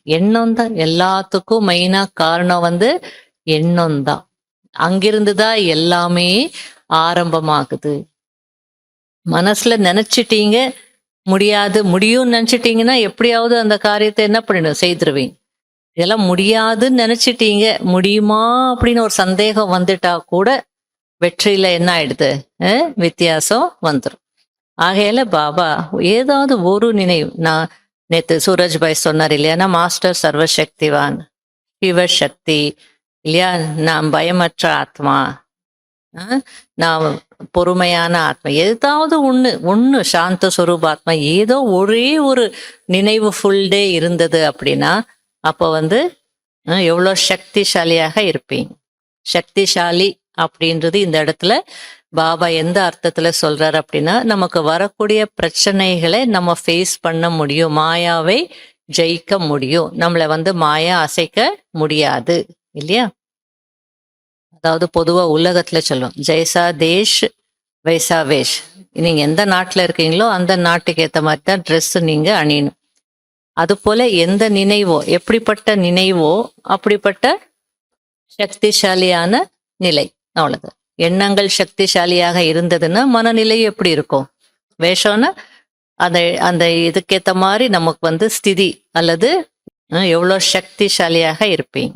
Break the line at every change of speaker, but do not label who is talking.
எண்ணம் தான் எல்லாத்துக்கும் மெயினா காரணம் வந்து எண்ணம் தான். அங்கிருந்து தான் எல்லாமே ஆரம்பமாகுது. மனசுல நினைச்சிட்டீங்க முடியாது, முடியும்னு நினைச்சிட்டீங்கன்னா எப்படியாவது அந்த காரியத்தை என்ன பண்ணிடும் செய்திருவீங்க. இதெல்லாம் முடியாதுன்னு நினைச்சிட்டீங்க, முடியுமா அப்படின்னு ஒரு சந்தேகம் வந்துட்டா கூட வெற்றியில என்ன ஆயிடுது? வித்தியாசம் வந்துரும். ஆகையால பாபா ஏதாவது ஒரு நினைவு, நான் நேத்து சூரஜ் பாய் சொன்னார் இல்லையா, நான் மாஸ்டர் சர்வசக்திவான், சிவசக்தி இல்லையா, நான் பயமற்ற ஆத்மா, நான் பொறுமையான ஆத்மா, ஏதாவது ஒண்ணு ஒண்ணு சாந்த சொரூப ஆத்மா, ஏதோ ஒரே ஒரு நினைவு ஃபுல் டே இருந்தது அப்படின்னா அப்போ வந்து எவ்வளோ சக்திசாலியாக இருப்பீங்க. சக்திசாலி அப்படின்றது இந்த இடத்துல பாபா எந்த அர்த்தத்துல சொல்றாரு அப்படின்னா, நமக்கு வரக்கூடிய பிரச்சனைகளை நம்ம ஃபேஸ் பண்ண முடியும், மாயாவை ஜெயிக்க முடியும், நம்மளை வந்து மாயா அசைக்க முடியாது இல்லையா. அதாவது பொதுவா உலகத்துல சொல்லுவோம், ஜெய்சா தேஷ் வைசா வேஷ். நீங்க எந்த நாட்டுல இருக்கீங்களோ அந்த நாட்டுக்கு ஏற்ற மாதிரி தான் ட்ரெஸ் நீங்க அணியணும். அது போல எந்த நினைவோ, எப்படிப்பட்ட நினைவோ அப்படிப்பட்ட சக்திசாலியான நிலை. அவ்வளவுதான். எண்ணங்கள் சக்திசாலியாக இருந்ததுன்னா மனநிலை எப்படி இருக்கும்? வேஷம்னா அந்த அந்த இதுக்கேத்த மாதிரி நமக்கு வந்து ஸ்திதி அல்லது எவ்வளோ சக்திசாலியாக இருப்பீங்க.